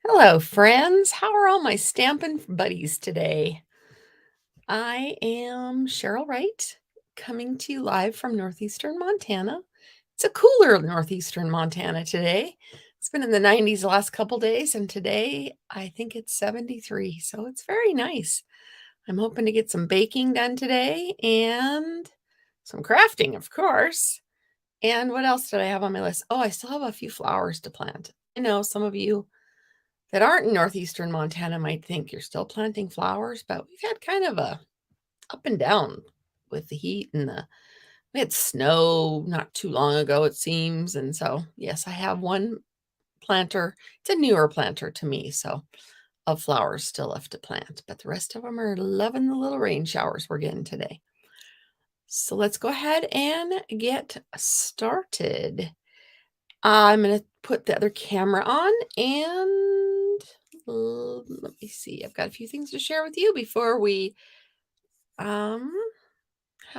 Hello, friends. How are all my stamping buddies today? I am Cheryl Wright, coming to you live from northeastern Montana. It's a cooler northeastern Montana today. It's been in the 90s the last couple days, and today I think it's 73, so it's very nice. I'm hoping to get some baking done today and some crafting, of course. And what else did I have on my list? Oh, I still have a few flowers to plant. I know some of you that aren't in northeastern Montana might think you're still planting flowers, but we've had kind of a up and down with the heat and we had snow not too long ago, it seems. And so, yes, I have one planter. It's a newer planter to me, so of flowers still left to plant, but the rest of them are loving the little rain showers we're getting today. So let's go ahead and get started. I'm going to put the other camera on and let me see. I've got a few things to share with you before we have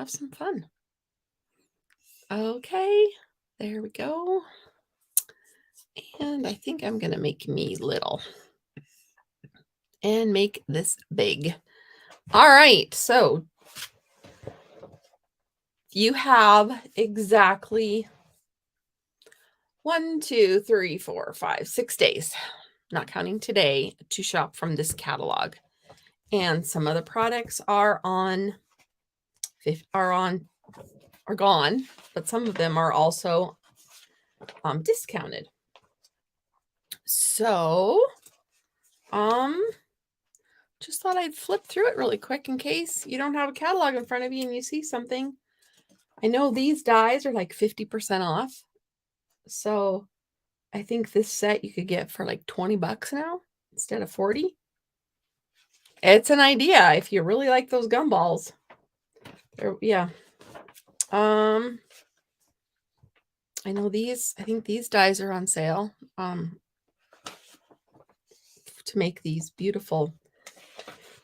some fun. Okay, there we go. And I think I'm going to make me little and make this big. All right, so you have exactly 1, 2, 3, 4, 5, 6 days, not counting today, to shop from this catalog. And some of the products are gone, but some of them are also discounted. So, just thought I'd flip through it really quick in case you don't have a catalog in front of you and you see something. I know these dies are like 50% off. So I think this set you could get for like 20 bucks now instead of 40. It's an idea if you really like those gumballs. Yeah. I know I think these dies are on sale to make these beautiful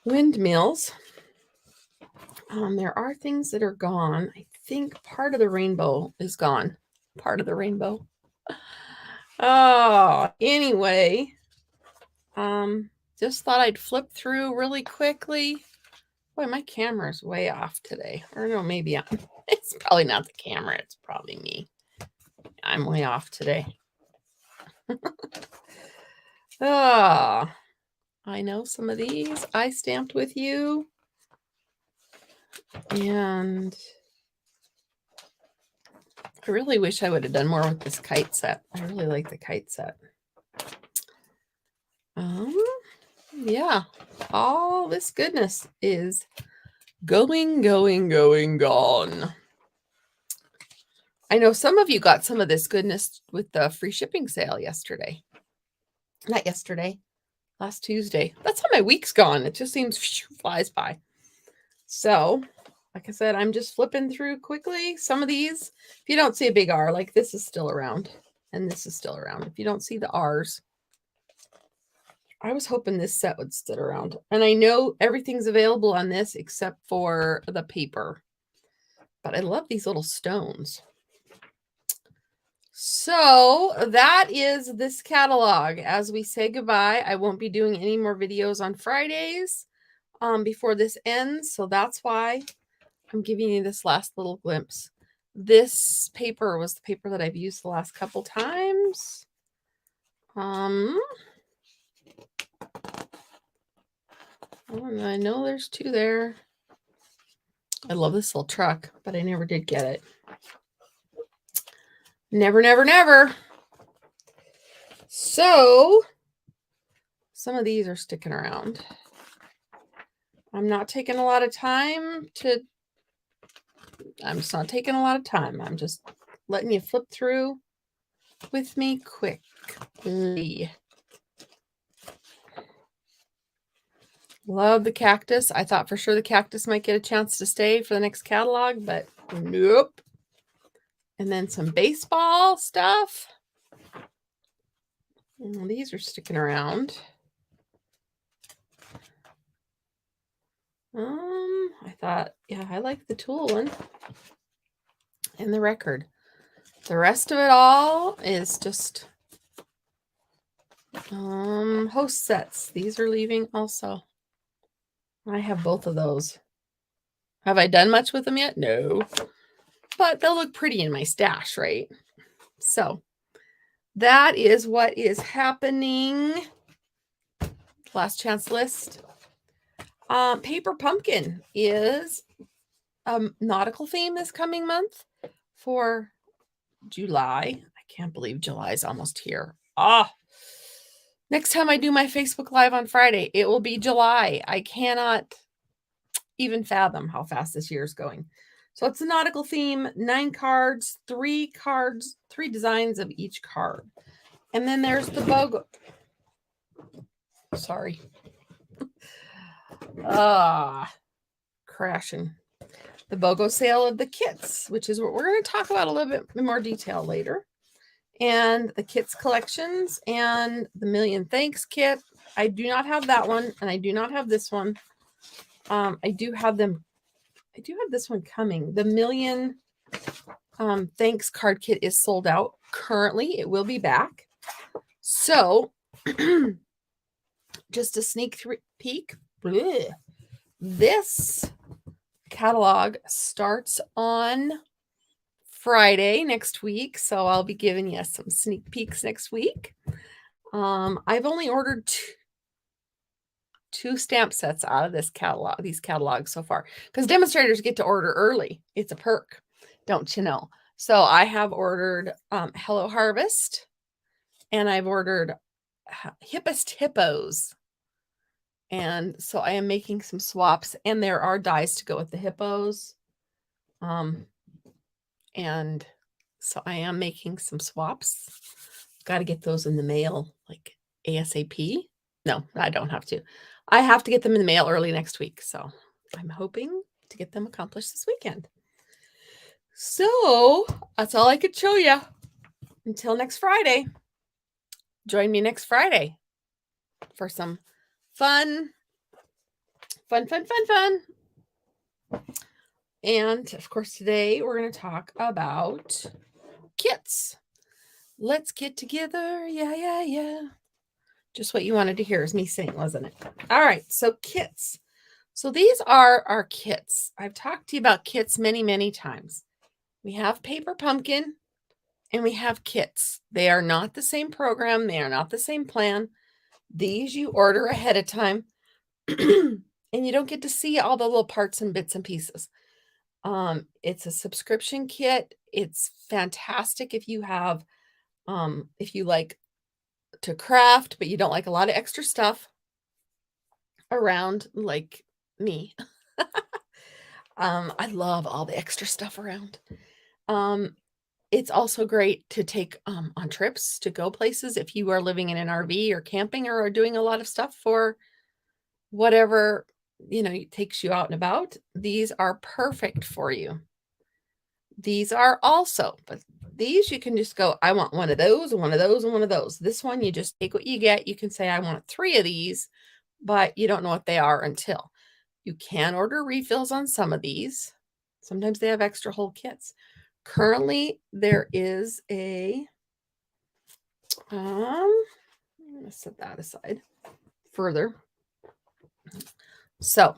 windmills. There are things that are gone. I think part of the rainbow is gone. Part of the rainbow. Oh, anyway, just thought I'd flip through really quickly. Boy, my camera's way off today. Or no, maybe it's probably not the camera. It's probably me. I'm way off today. Ah, I know some of these I stamped with you. And I really wish I would have done more with this kite set. I really like the kite set. Yeah, all this goodness is going, gone. I know some of you got some of this goodness with the free shipping sale yesterday. Not yesterday, last Tuesday. That's how my week's gone. It just seems flies by. So, like I said, I'm just flipping through quickly. Some of these, if you don't see a big R, like this is still around, and this is still around. If you don't see the R's, I was hoping this set would sit around. And I know everything's available on this except for the paper. But I love these little stones. So that is this catalog. As we say goodbye, I won't be doing any more videos on Fridays before this ends. So that's why I'm giving you this last little glimpse. This paper was the paper that I've used the last couple times. I know there's two there. I love this little truck, but I never did get it. Never. So some of these are sticking around. I'm not taking a lot of time I'm just not taking a lot of time. I'm just letting you flip through with me quickly. Love the cactus. I thought for sure the cactus might get a chance to stay for the next catalog, but nope. And then some baseball stuff. And these are sticking around. I thought, yeah, I like the tool one and the record. The rest of it all is just Host sets. These are leaving also. I have both of those. Have I done much with them yet? No. But they'll look pretty in my stash, right? So that is what is happening. Last chance list. Paper Pumpkin is nautical theme this coming month for July. I can't believe July is almost here. Next time I do my Facebook Live on Friday, it will be July. I cannot even fathom how fast this year is going. So it's a nautical theme, 9 cards, 3 designs of each card. And then there's the BOGO. Sorry. Crashing. The BOGO sale of the kits, which is what we're going to talk about a little bit in more detail later. And the kits collections and the Million Thanks kit. I do not have that one, and I do not have this one. I do have this one coming. The Million Thanks card kit is sold out currently. It will be back. So, just a sneak peek. This catalog starts on Friday next week, so I'll be giving you some sneak peeks next week. I've only ordered two stamp sets out of these catalogs so far, because demonstrators get to order early. It's a perk, don't you know? So I have ordered Hello Harvest, and I've ordered Hippest Hippos. And so I am making some swaps, and there are dies to go with the hippos. And so I am making some swaps. Got to get those in the mail like ASAP. No, I don't have to. I have to get them in the mail early next week. So I'm hoping to get them accomplished this weekend. So that's all I could show you. Until next Friday. Join me next Friday for some fun. And of course, today we're going to talk about kits. Let's get together. Yeah. Just what you wanted to hear is me sing, wasn't it? All right. So kits. So these are our kits. I've talked to you about kits many, many times. We have Paper Pumpkin and we have kits. They are not the same program. They are not the same plan. These you order ahead of time. And you don't get to see all the little parts and bits and pieces. It's a subscription kit. It's fantastic if you have, if you like to craft, but you don't like a lot of extra stuff around, like me. I love all the extra stuff around. It's also great to take on trips to go places if you are living in an RV or camping or are doing a lot of stuff for whatever, takes you out and about. These are perfect for you. These are also, but these you can just go, I want one of those and one of those and one of those. This one, you just take what you get. You can say, I want 3 of these, but you don't know what they are until. You can order refills on some of these. Sometimes they have extra whole kits. Currently, there is a, I'm going to set that aside further. So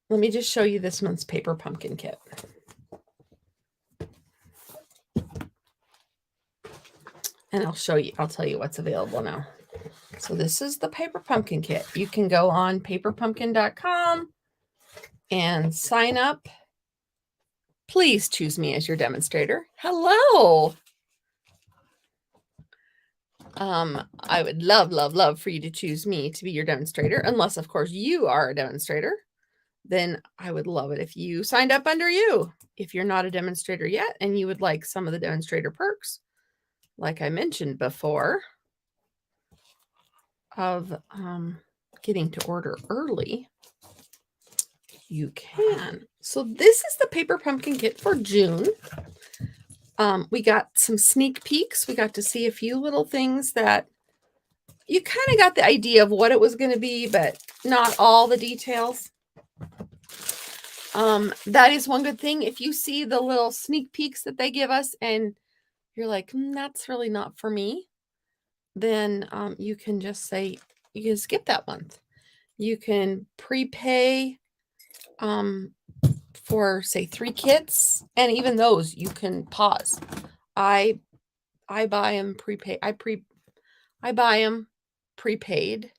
let me just show you this month's Paper Pumpkin kit. And I'll tell you what's available now. So this is the Paper Pumpkin kit. You can go on paperpumpkin.com and sign up. Please choose me as your demonstrator. Hello. I would love for you to choose me to be your demonstrator, unless, of course, you are a demonstrator. Then I would love it if you signed up under you. If you're not a demonstrator yet and you would like some of the demonstrator perks, like I mentioned before, of getting to order early, you can. So this is the Paper Pumpkin kit for June. We got some sneak peeks. We got to see a few little things that you kind of got the idea of what it was going to be, but not all the details. That is one good thing. If you see the little sneak peeks that they give us and you're like, that's really not for me, then you can just say, you can skip that month. You can prepay for, say, 3 kits, and even those you can pause. I buy them prepaid. I buy them prepaid,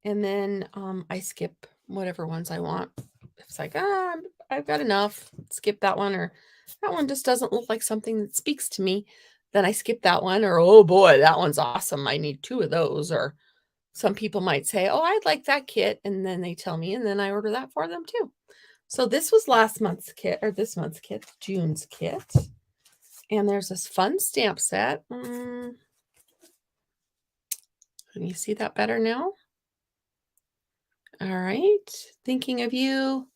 and then I skip whatever ones I want. It's like, I've got enough. Skip that one, or that one just doesn't look like something that speaks to me. Then I skip that one, or oh boy, that one's awesome. I need 2 of those. Or some people might say, oh, I'd like that kit, and then they tell me, and then I order that for them too. So this was last month's kit, or this month's kit, June's kit. And there's this fun stamp set. Can you see that better now? All right. Thinking of you.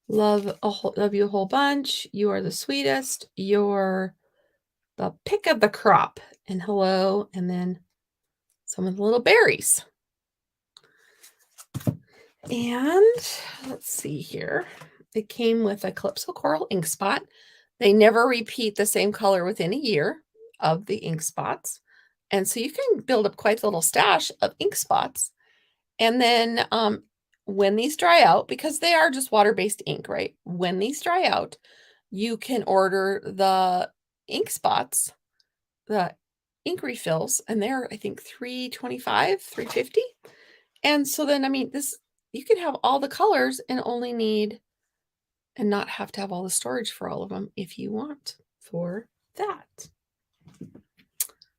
Love you a whole bunch. You are the sweetest. You're the pick of the crop. And hello. And then some of the little berries. And let's see here. It came with a Calypso Coral ink spot. They never repeat the same color within a year of the ink spots. And so you can build up quite a little stash of ink spots. And then when these dry out, because they are just water-based ink, right? When these dry out, you can order the ink spots, the ink refills, and they're, I think, $3.25, $3.50. And so then, I mean, this, you can have all the colors and only need, and not have to have all the storage for all of them if you want for that.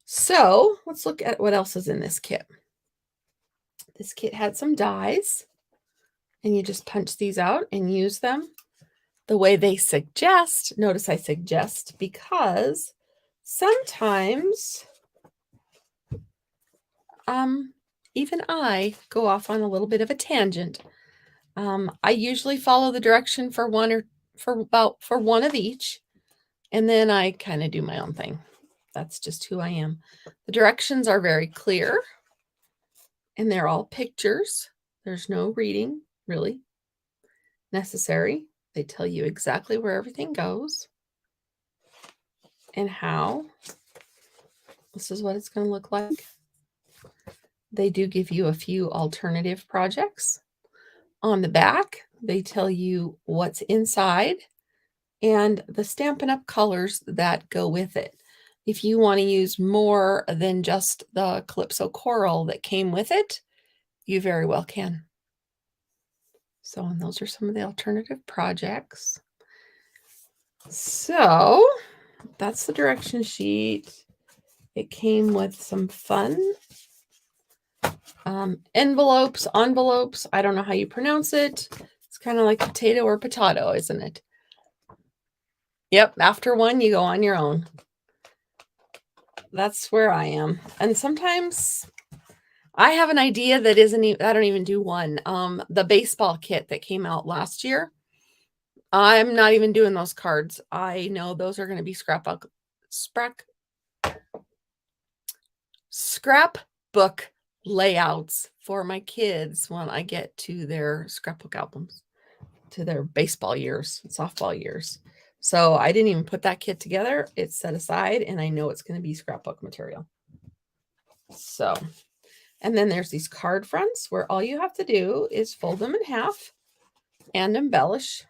So let's look at what else is in this kit. This kit had some dies, and you just punch these out and use them the way they suggest. Notice I suggest because sometimes even I go off on a little bit of a tangent. I usually follow the direction for one of each, and then I kind of do my own thing. That's just who I am. The directions are very clear, and they're all pictures. There's no reading really necessary. They tell you exactly where everything goes and how. This is what it's going to look like. They do give you a few alternative projects. On the back, they tell you what's inside and the Stampin' Up! Colors that go with it. If you want to use more than just the Calypso Coral that came with it, you very well can. So, and those are some of the alternative projects. So, that's the direction sheet. It came with some fun envelopes. I don't know how you pronounce it. It's kind of like potato or potato, isn't it? Yep. After one, you go on your own. That's where I am. And sometimes I have an idea that isn't even, I don't even do one. The baseball kit that came out last year, I'm not even doing those cards. I know those are going to be scrapbook layouts for my kids when I get to their scrapbook albums, to their baseball years, softball years. So I didn't even put that kit together. It's set aside, and I know it's going to be scrapbook material. So, and then there's these card fronts where all you have to do is fold them in half and embellish.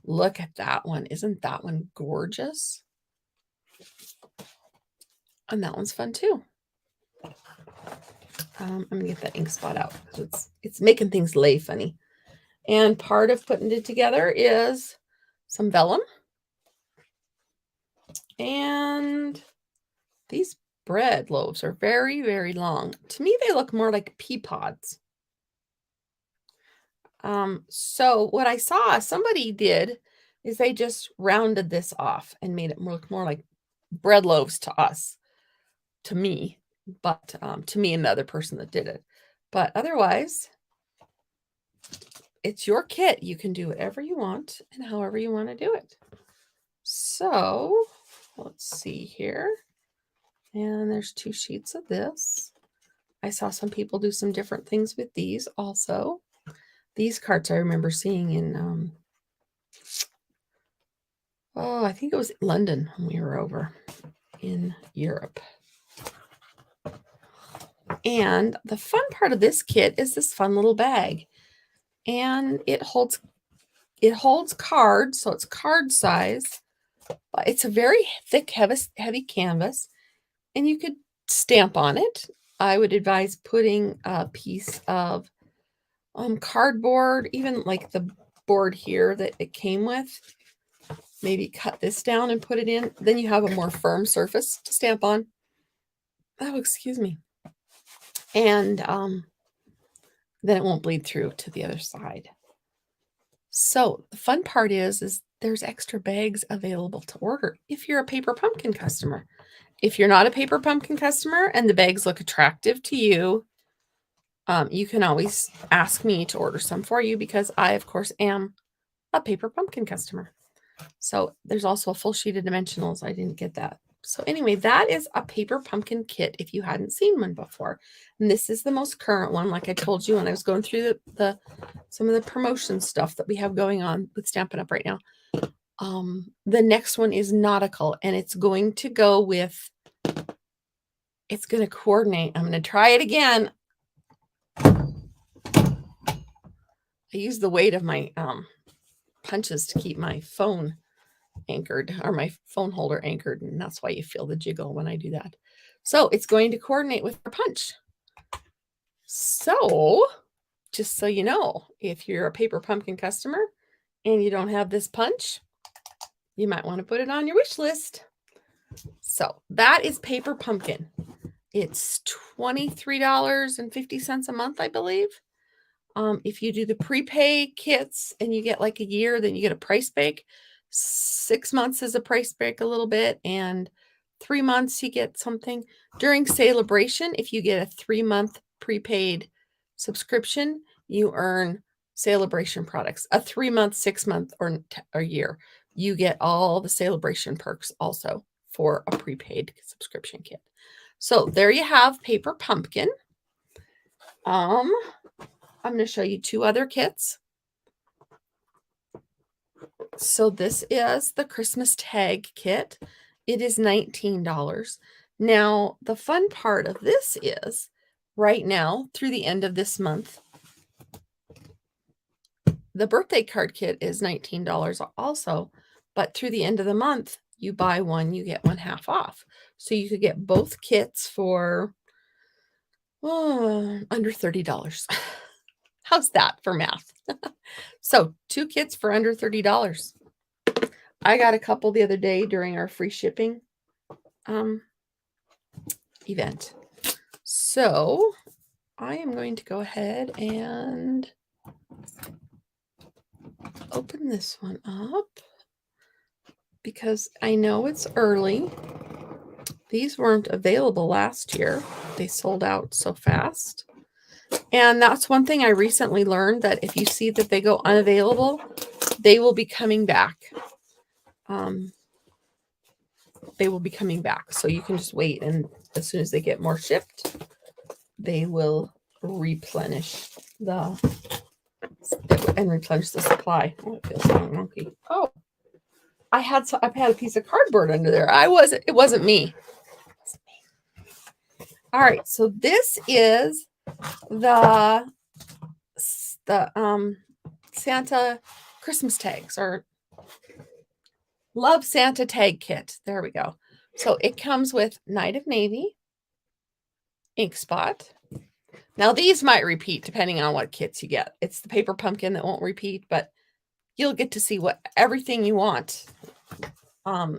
Look at that one. Isn't that one gorgeous? And that one's fun too. I'm going to get that ink spot out because it's making things lay funny. And part of putting it together is some vellum. And these bread loaves are very, very long. To me, they look more like pea pods. So what I saw somebody did is they just rounded this off and made it look more like bread loaves to us, to me, but to me and the other person that did it. But otherwise, it's your kit. You can do whatever you want and however you want to do it. So let's see here. And there's 2 sheets of this. I saw some people do some different things with these also. These cards I remember seeing in, I think it was London when we were over in Europe. And the fun part of this kit is this fun little bag. And it holds cards, so it's card size. But it's a very thick, heavy canvas, and you could stamp on it. I would advise putting a piece of cardboard, even like the board here that it came with. Maybe cut this down and put it in. Then you have a more firm surface to stamp on. Oh, excuse me. And then it won't bleed through to the other side. So the fun part is there's extra bags available to order if you're a Paper Pumpkin customer. If you're not a Paper Pumpkin customer and the bags look attractive to you, you can always ask me to order some for you because I, of course, am a Paper Pumpkin customer. So there's also a full sheet of dimensionals. I didn't get that. So anyway, that is a Paper Pumpkin kit if you hadn't seen one before. And this is the most current one, like I told you when I was going through some of the promotion stuff that we have going on with Stampin' Up! Right now. The next one is nautical, and it's going to go with, it's going to coordinate. I'm going to try it again. I use the weight of my punches to keep my phone anchored, or my phone holder anchored, and that's why you feel the jiggle when I do that. So it's going to coordinate with your punch. So just so you know, if you're a Paper Pumpkin customer and you don't have this punch, you might want to put it on your wish list. So that is Paper Pumpkin. It's $23.50 a month, I believe. If you do the prepay kits and you get like a year, then you get a price break. 6 months is a price break a little bit, and 3 months you get something. During Celebration, if you get a 3-month prepaid subscription, you earn Celebration products. A 3-month, 6-month, or a year, you get all the Celebration perks also for a prepaid subscription kit. So there you have Paper Pumpkin. I'm going to show you 2 other kits. So this is the Christmas tag kit. It is $19. Now, the fun part of this is right now through the end of this month, the birthday card kit is $19 also, but through the end of the month, you buy one, you get one half off. So you could get both kits for under $30. How's that for math? So 2 kits for under $30. I got a couple the other day during our free shipping event. So I am going to go ahead and open this one up because I know it's early. These weren't available last year. They sold out so fast. And that's one thing I recently learned, that if you see that they go unavailable, they will be coming back. They will be coming back. So you can just wait, and as soon as they get more shipped, they will replenish and replenish the supply. Oh, it feels so wonky. Oh, I've had a piece of cardboard under there. It wasn't me. All right, so this is the Santa Christmas tags, or Love Santa tag kit. There we go. So it comes with Night of Navy, Ink Spot. Now these might repeat depending on what kits you get. It's the Paper Pumpkin that won't repeat, but you'll get to see everything you want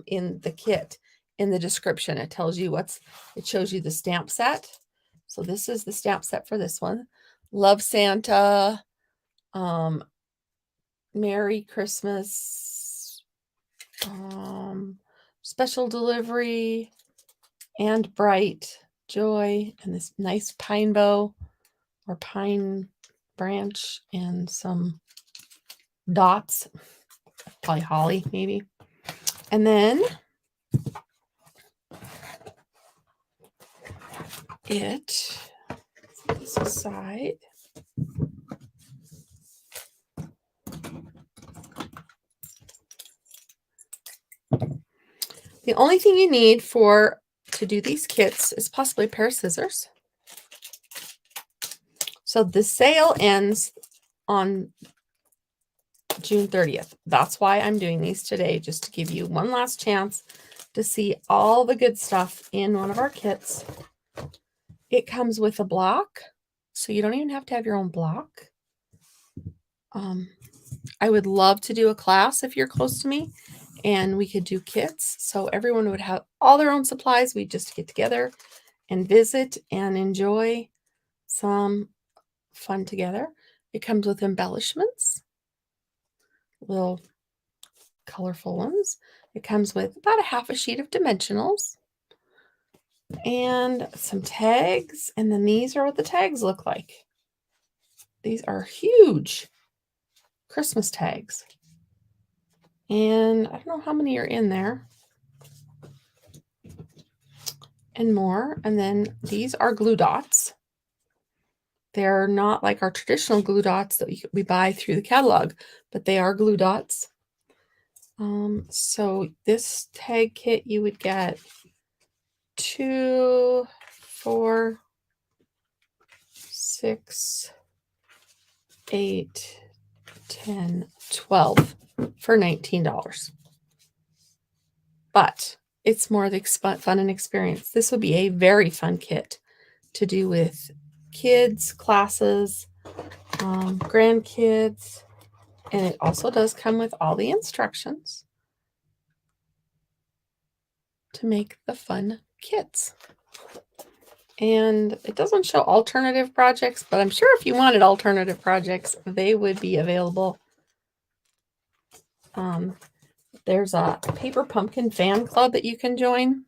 in the kit. In the description, it tells you it shows you the stamp set. So this is the stamp set for this one. Love Santa, Merry Christmas, Special Delivery, and Bright Joy, and this nice pine bow or pine branch, and some dots, probably holly maybe. And then this aside. The only thing you need to do these kits is possibly a pair of scissors. So the sale ends on June 30th. That's why I'm doing these today, just to give you one last chance to see all the good stuff in one of our kits. It comes with a block, so you don't even have to have your own block. I would love to do a class if you're close to me, and we could do kits, so everyone would have all their own supplies. We just get together and visit and enjoy some fun together. It comes with embellishments, little colorful ones. It comes with about a half a sheet of dimensionals and some tags. And then these are what the tags look like. These are huge Christmas tags. And I don't know how many are in there. And more. And then these are glue dots. They're not like our traditional glue dots that we buy through the catalog, but they are glue dots. So this tag kit, you would get 2, 4, 6, 8, 10, 12 for $19. But it's more the fun and experience. This would be a very fun kit to do with kids, classes, grandkids, and it also does come with all the instructions to make the fun kits. And it doesn't show alternative projects, but I'm sure if you wanted alternative projects, they would be available. There's a paper pumpkin fan club that you can join.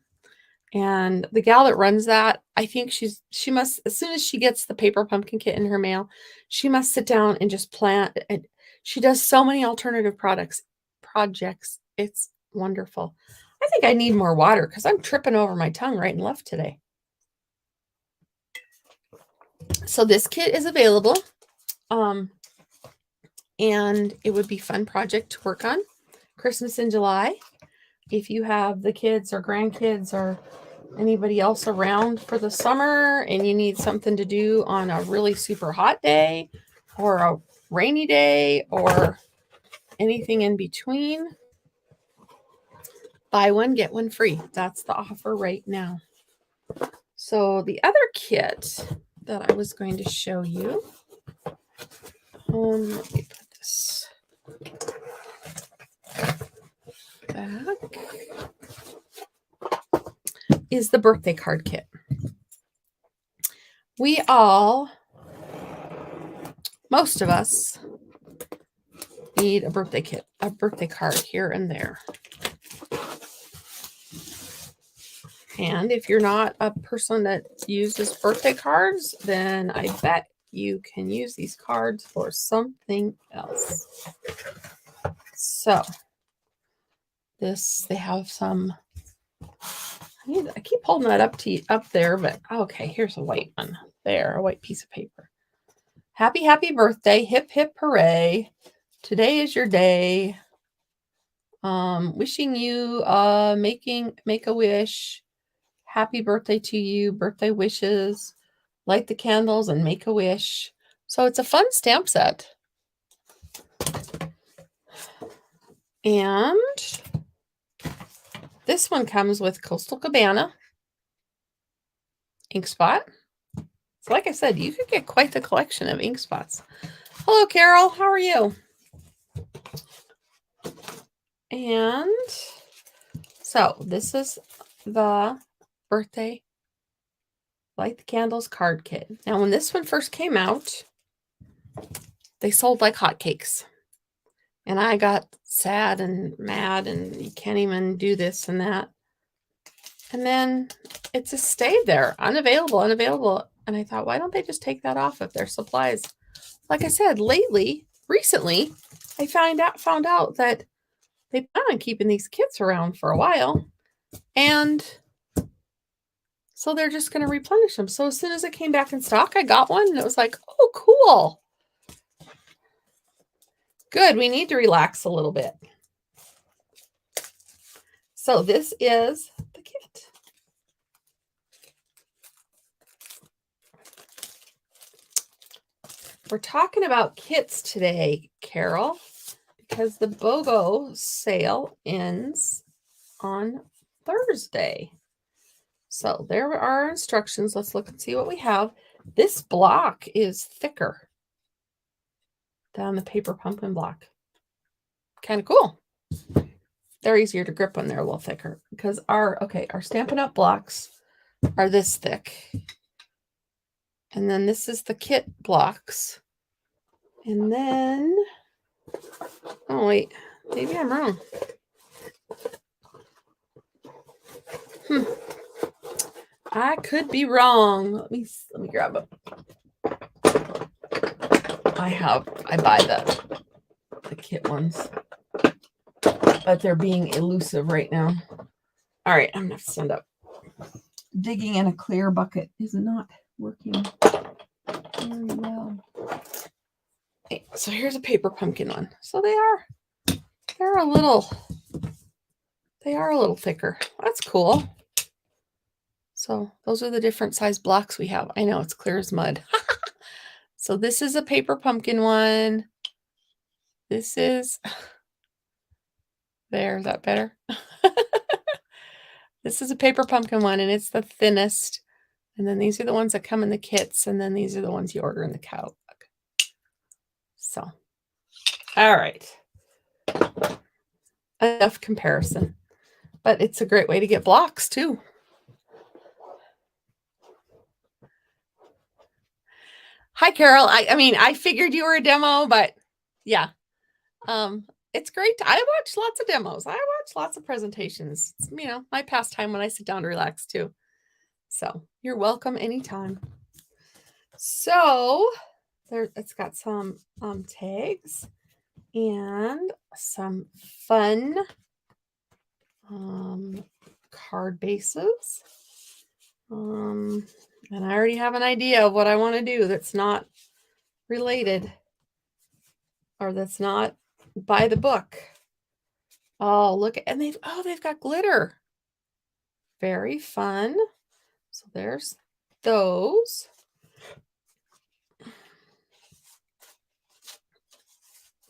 And the gal that runs that, I think she must, as soon as she gets the paper pumpkin kit in her mail, she must sit down and just plan. And she does so many alternative projects. It's wonderful. I think I need more water because I'm tripping over my tongue right and left today. So this kit is available. And it would be a fun project to work on. Christmas in July. If you have the kids or grandkids or anybody else around for the summer and you need something to do on a really super hot day or a rainy day or anything in between, buy one, get one free. That's the offer right now. So the other kit that I was going to show you, let me put this back, is the birthday card kit. We all, most of us, need a birthday kit, a birthday card here and there. And if you're not a person that uses birthday cards, then I bet you can use these cards for something else. So this, they have some, I keep holding that up there, but okay, here's a white one there, a white piece of paper. Happy, happy birthday, hip, hip, hooray. Today is your day. Wishing you, make a wish. Happy birthday to you, birthday wishes, light the candles and make a wish. So it's a fun stamp set. And this one comes with Coastal Cabana ink spot. So like I said, you could get quite the collection of ink spots. Hello, Carol. How are you? And so this is the birthday light the candles card kit. Now, when this one first came out, they sold like hotcakes. And I got sad and mad and you can't even do this and that. And then it just stayed there, unavailable. And I thought, why don't they just take that off of their supplies? Like I said, recently, I found out that they plan on keeping these kits around for a while. And so they're just going to replenish them. So as soon as it came back in stock, I got one and it was like, oh, cool. Good. We need to relax a little bit. So this is the kit. We're talking about kits today, Carol, because the BOGO sale ends on Thursday. So there are our instructions. Let's look and see what we have. This block is thicker than the paper pumpkin block. Kind of cool. They're easier to grip when they're a little thicker because our Stampin' Up! Blocks are this thick. And then this is the kit blocks. And then, oh wait, maybe I'm wrong. I could be wrong. Let me grab it. I buy the kit ones, but they're being elusive right now. All right, I'm gonna have to stand up. Digging in a clear bucket is not working very well. Okay, so here's a paper pumpkin one. So they're a little thicker. That's cool. So those are the different size blocks we have. I know it's clear as mud. So this is a paper pumpkin one. This is there. Is that better? This is a paper pumpkin one, and it's the thinnest. And then these are the ones that come in the kits, and then these are the ones you order in the catalog. So, all right. Enough comparison. But it's a great way to get blocks, too. Hi, Carol. I figured you were a demo, but yeah. It's great. I watch lots of demos. I watch lots of presentations. It's, my pastime when I sit down to relax too. So you're welcome anytime. So it's got some tags and some fun card bases. And I already have an idea of what I want to do that's not related or that's not by the book. Oh, look, and they've got glitter. Very fun. So there's those.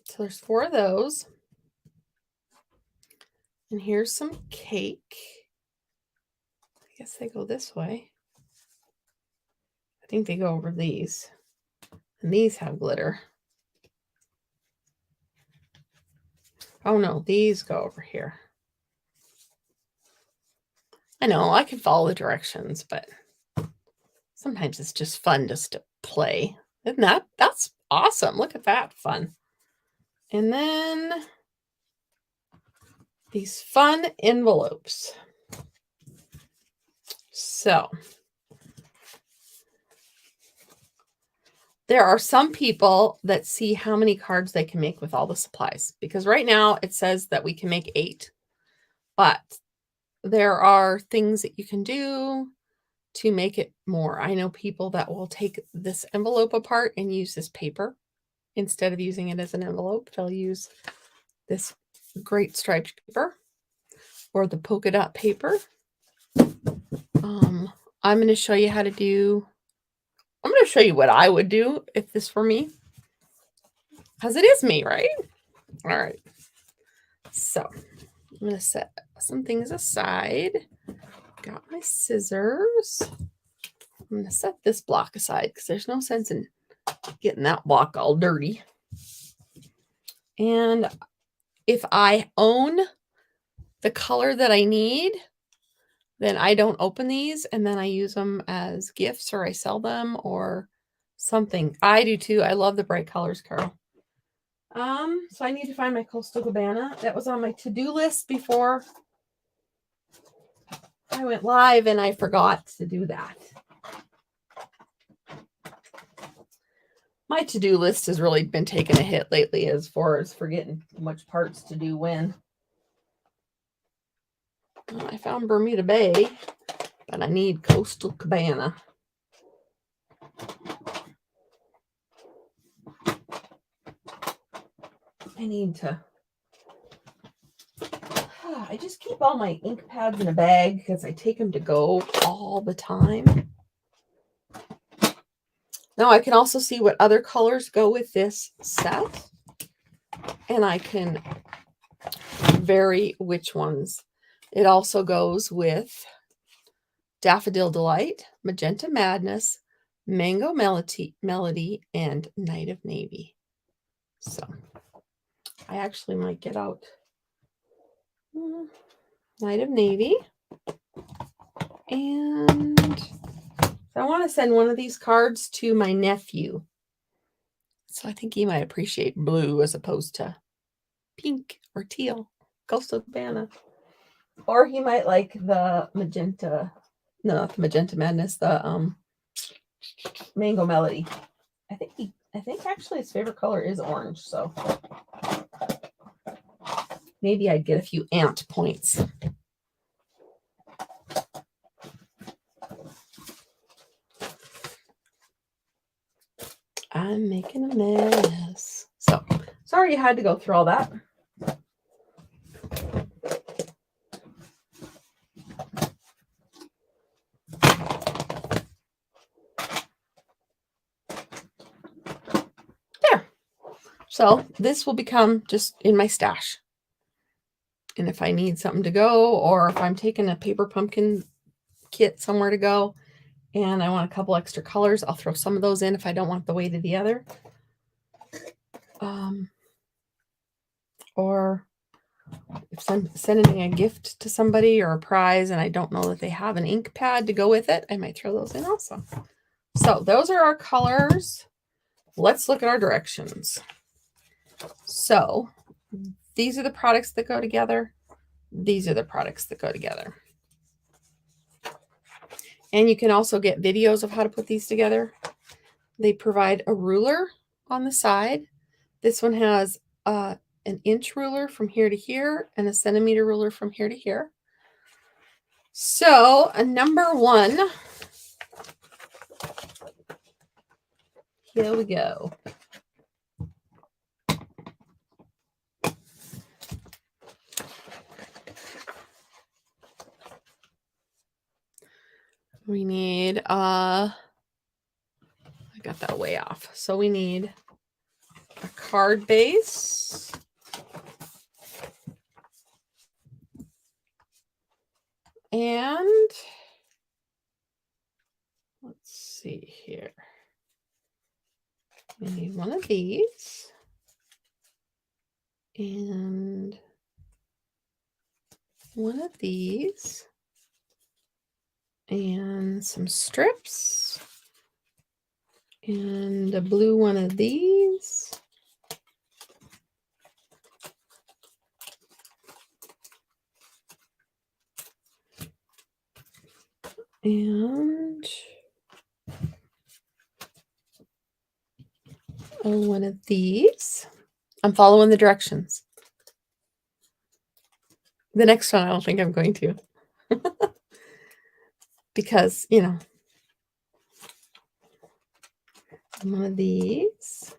So there's 4 of those. And here's some cake. I guess they go this way. I think they go over these. And these have glitter. Oh no, these go over here. I know, I can follow the directions, but sometimes it's just fun just to play. Isn't that's awesome. Look at that fun. And then these fun envelopes. So there are some people that see how many cards they can make with all the supplies, because right now it says that we can make 8, but there are things that you can do to make it more. I know people that will take this envelope apart and use this paper instead of using it as an envelope. They'll use this great striped paper or the polka dot paper. I'm going to show you how to do. I'm going to show you what I would do if this were me, because it is me, right? All right. So I'm going to set some things aside. Got my scissors. I'm going to set this block aside because there's no sense in getting that block all dirty. And if I own the color that I need, then I don't open these, and then I use them as gifts or I sell them or something. I do too. I love the bright colors, Carol. So I need to find my Coastal Cabana. That was on my to-do list before I went live, and I forgot to do that. My to-do list has really been taking a hit lately as far as forgetting which parts to do when. I found Bermuda Bay, but I need Coastal Cabana. I need to... I just keep all my ink pads in a bag because I take them to go all the time. Now I can also see what other colors go with this set, and I can vary which ones. It also goes with Daffodil Delight, Magenta Madness, Mango Melody, and Night of Navy. So I actually might get out Night of Navy, and I want to send one of these cards to my nephew. So I think he might appreciate blue as opposed to pink or teal. Ghost of Banna. Or he might like the magenta, no, not the Magenta Madness, the Mango Melody. I think actually his favorite color is orange, so maybe I'd get a few ant points. I'm making a mess. So, sorry you had to go through all that. There. So, this will become just in my stash. And if I need something to go, or if I'm taking a paper pumpkin kit somewhere to go, and I want a couple extra colors, I'll throw some of those in if I don't want the weight of the other. Or if I'm sending a gift to somebody or a prize and I don't know that they have an ink pad to go with it, I might throw those in also. So those are our colors. Let's look at our directions. So these are the products that go together. These are the products that go together. And you can also get videos of how to put these together. They provide a ruler on the side. This one has an inch ruler from here to here and a centimeter ruler from here to here. So number one, here we go. We need, I got that way off. So we need a card base. And let's see here. We need one of these. And one of these. And some strips. And a blue one of these. And one of these. I'm following the directions. The next one, I don't think I'm going to. Because, you know, one of these.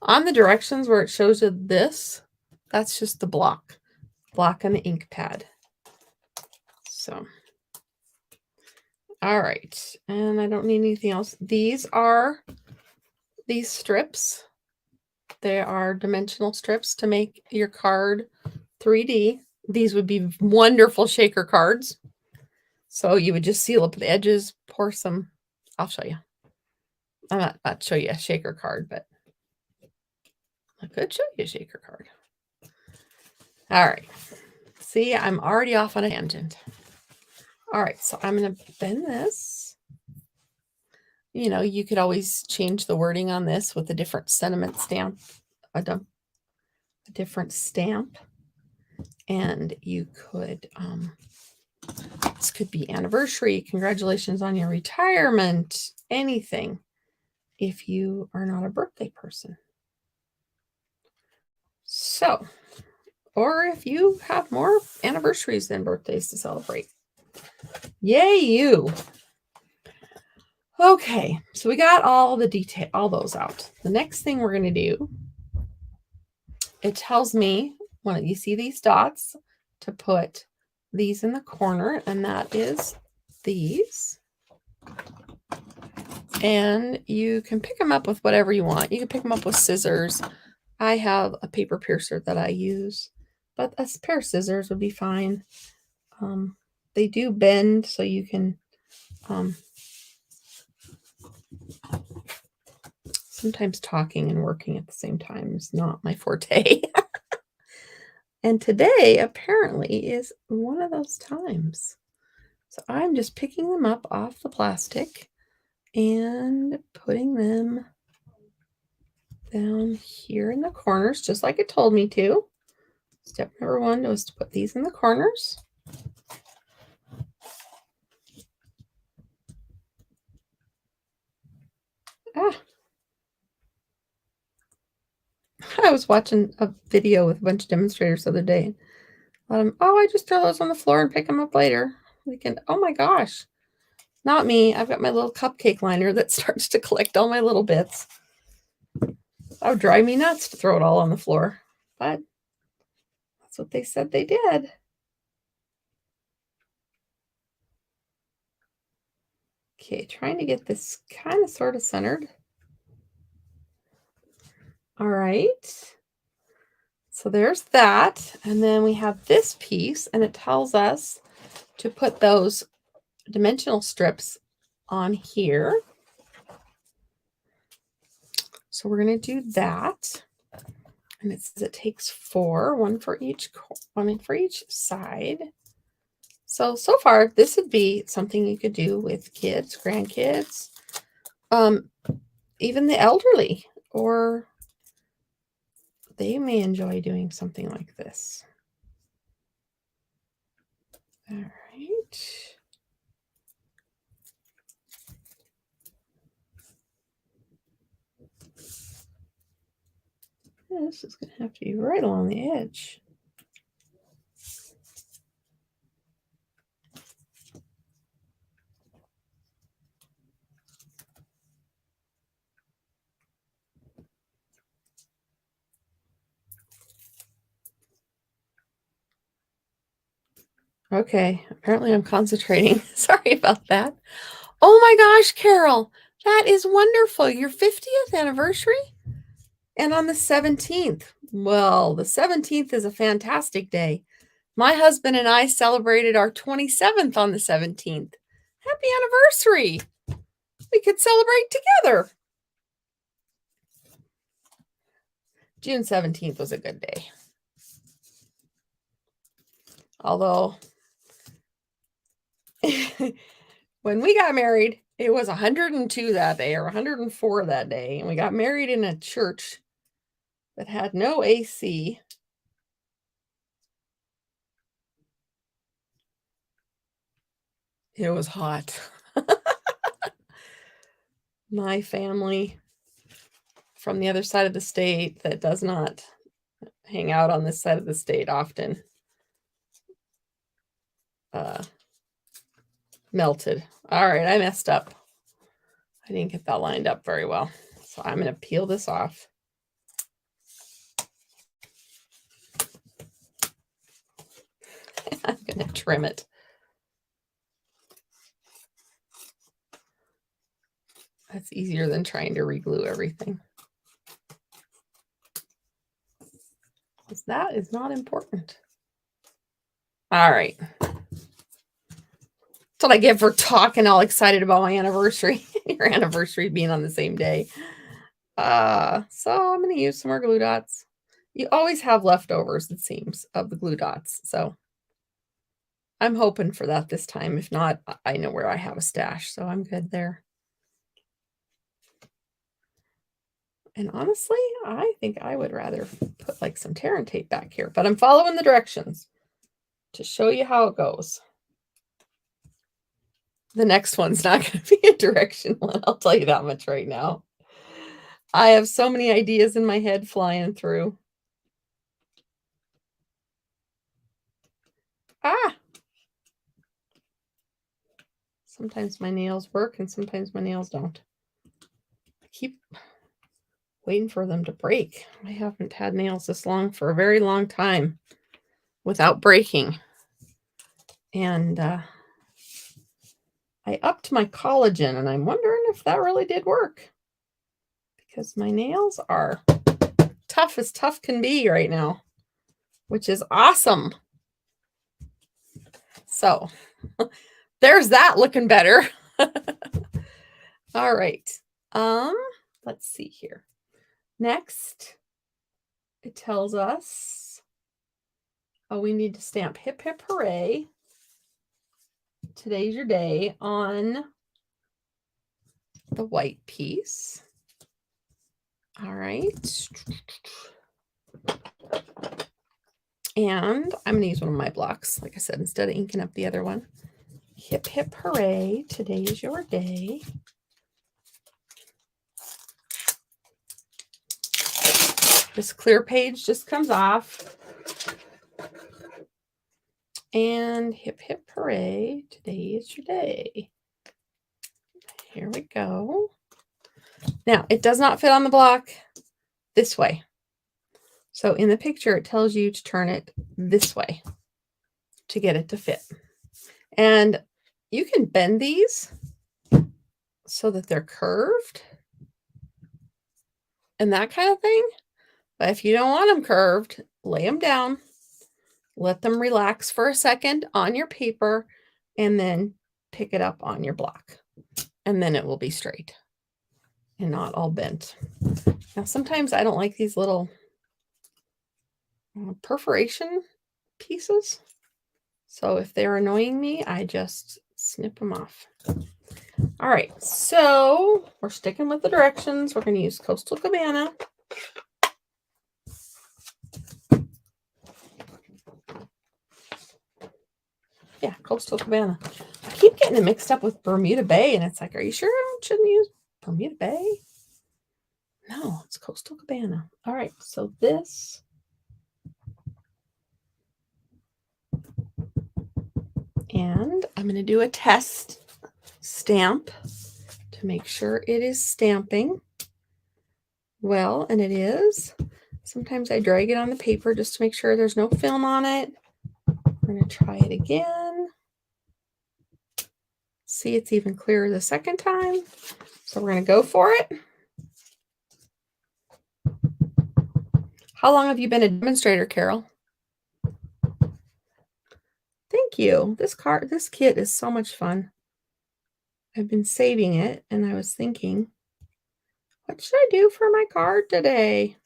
On the directions where it shows you this, that's just the block and the ink pad. So, all right. And I don't need anything else. These are these strips. They are dimensional strips to make your card 3D. These would be wonderful shaker cards. So you would just seal up the edges, pour some, I'll show you. I'm not show you a shaker card, but I could show you a shaker card. All right. See, I'm already off on a tangent. All right, so I'm going to bend this. You know, you could always change the wording on this with a different sentiment stamp, a different stamp. And you could, this could be anniversary, congratulations on your retirement, anything, if you are not a birthday person. So, or if you have more anniversaries than birthdays to celebrate. Yay, you. Okay, so we got all the detail, all those out. The next thing we're going to do, it tells me when you see these dots to put these in the corner, and that is these. And you can pick them up with whatever you want. You can pick them up with scissors. I have a paper piercer that I use, but a pair of scissors would be fine. They do bend, so you can sometimes talking and working at the same time is not my forte. And today apparently is one of those times. So I'm just picking them up off the plastic and putting them down here in the corners, just like it told me to. Step number 1 was to put these in the corners. I was watching a video with a bunch of demonstrators the other day. I just throw those on the floor and pick them up later. Oh my gosh. Not me. I've got my little cupcake liner that starts to collect all my little bits. That would drive me nuts to throw it all on the floor. But that's what they said they did. Okay, trying to get this kind of sort of centered. All right. So there's that. And then we have this piece, and it tells us to put those dimensional strips on here. So we're going to do that. And it says it takes 4, one for each side. So far, this would be something you could do with kids, grandkids, even the elderly, or they may enjoy doing something like this. All right. This is going to have to be right along the edge. Okay, apparently I'm concentrating. Sorry about that. Oh my gosh, Carol, that is wonderful. Your 50th anniversary? And on the 17th. Well, the 17th is a fantastic day. My husband and I celebrated our 27th on the 17th. Happy anniversary. We could celebrate together. June 17th was a good day. Although, when we got married, it was 102 that day or 104 that day. And we got married in a church that had no AC. It was hot. My family from the other side of the state that does not hang out on this side of the state often melted. All right, I messed up. I didn't get that lined up very well. So I'm going to peel this off. I'm going to trim it. That's easier than trying to reglue everything. Because that is not important. All right. That's what I get for talking all excited about my anniversary. Your anniversary being on the same day. So I'm going to use some more glue dots. You always have leftovers, it seems, of the glue dots. So I'm hoping for that this time. If not, I know where I have a stash, so I'm good there. And honestly, I think I would rather put like some tear and tape back here, but I'm following the directions to show you how it goes. The next one's not going to be a direction one, I'll tell you that much right now. I have so many ideas in my head flying through. Sometimes my nails work and sometimes my nails don't. I keep waiting for them to break. I haven't had nails this long for a very long time without breaking. And I I upped my collagen, and I'm wondering if that really did work. Because my nails are tough as tough can be right now, which is awesome. So there's that looking better. All right. Let's see here. Next, it tells us, oh, we need to stamp hip hip hooray. Today's your day on the white piece. All right. And I'm going to use one of my blocks, like I said, instead of inking up the other one. Hip, hip, hooray. Today is your day. This clear page just comes off. And hip, hip, hooray. Today is your day. Here we go. Now, it does not fit on the block this way. So in the picture, it tells you to turn it this way to get it to fit. And you can bend these so that they're curved and that kind of thing. But if you don't want them curved, lay them down, let them relax for a second on your paper, and then pick it up on your block. And then it will be straight and not all bent. Now, sometimes I don't like these little perforation pieces. So if they're annoying me, I just snip them off. All right, so we're sticking with the directions. We're going to use Coastal Cabana. Yeah, Coastal Cabana. I keep getting it mixed up with Bermuda Bay, and it's like, are you sure I shouldn't use Bermuda Bay? No, it's Coastal Cabana. All right, so this. And I'm going to do a test stamp to make sure it is stamping well, and it is. Sometimes I drag it on the paper just to make sure there's no film on it. We're going to try it again. See, it's even clearer the second time. So we're going to go for it. How long have you been a demonstrator, Carol? Thank you. This kit is so much fun. I've been saving it, and I was thinking, what should I do for my card today?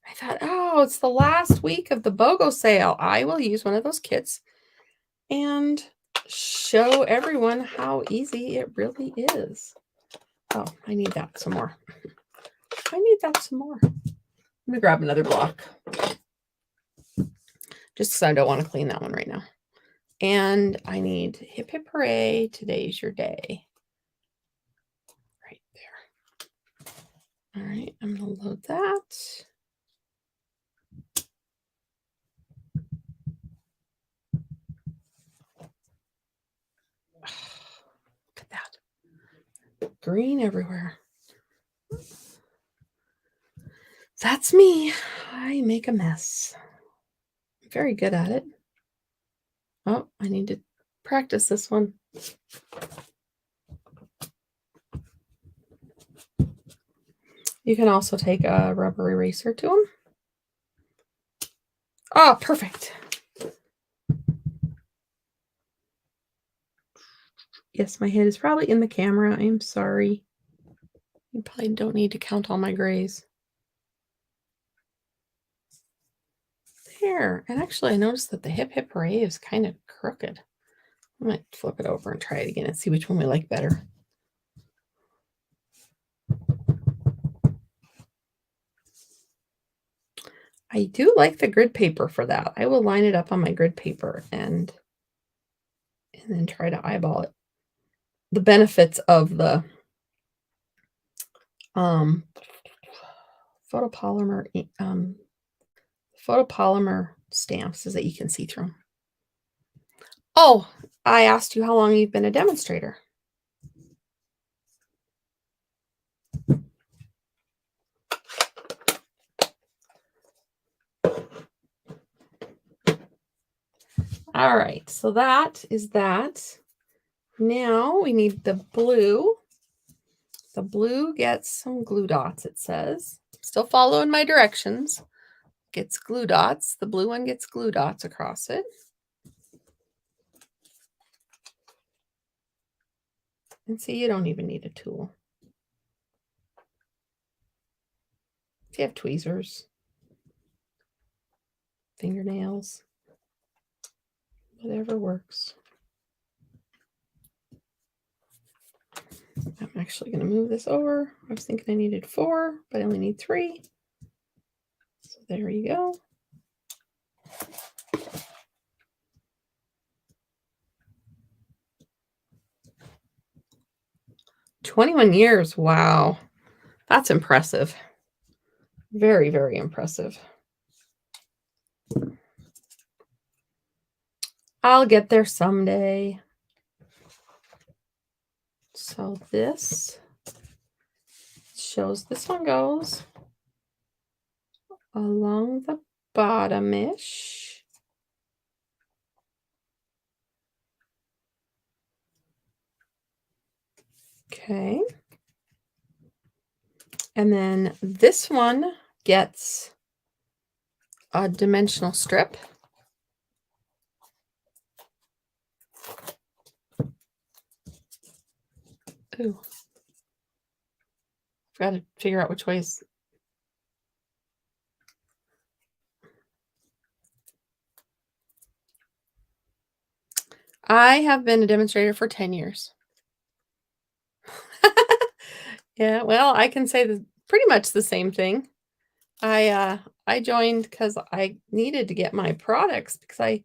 I thought, oh, it's the last week of the BOGO sale. I will use one of those kits and show everyone how easy it really is. Oh, I need that some more. I need that some more. I'm going to grab another block. Just because I don't want to clean that one right now. And I need hip hip hooray. Today's your day. Right there. All right, I'm going to load that. Look at that. Green everywhere. That's me. I make a mess. I'm very good at it. Oh, I need to practice this one. You can also take a rubber eraser to them. Oh, perfect. Yes, my head is probably in the camera. I'm sorry. You probably don't need to count all my grays. There. And actually, I noticed that the hip hip hooray is kind of crooked. I might flip it over and try it again and see which one we like better. I do like the grid paper for that. I will line it up on my grid paper and then try to eyeball it. The benefits of the photopolymer stamps is that you can see through them. Oh, I asked you how long you've been a demonstrator. All right, so that is that. Now we need the blue. The blue gets some glue dots, it says. Still following my directions. Gets glue dots. The blue one gets glue dots across it. And see, you don't even need a tool. If you have tweezers, fingernails, whatever works. I'm actually going to move this over. I was thinking I needed 4, but I only need 3. So there you go. "21 years. Wow. That's impressive. Very, very impressive. I'll get there someday. So this shows this one goes along the bottom-ish. Okay. And then this one gets a dimensional strip. Ooh. Got to figure out which ways. I have been a demonstrator for 10 years. Yeah, well, I can say pretty much the same thing. I joined because I needed to get my products because I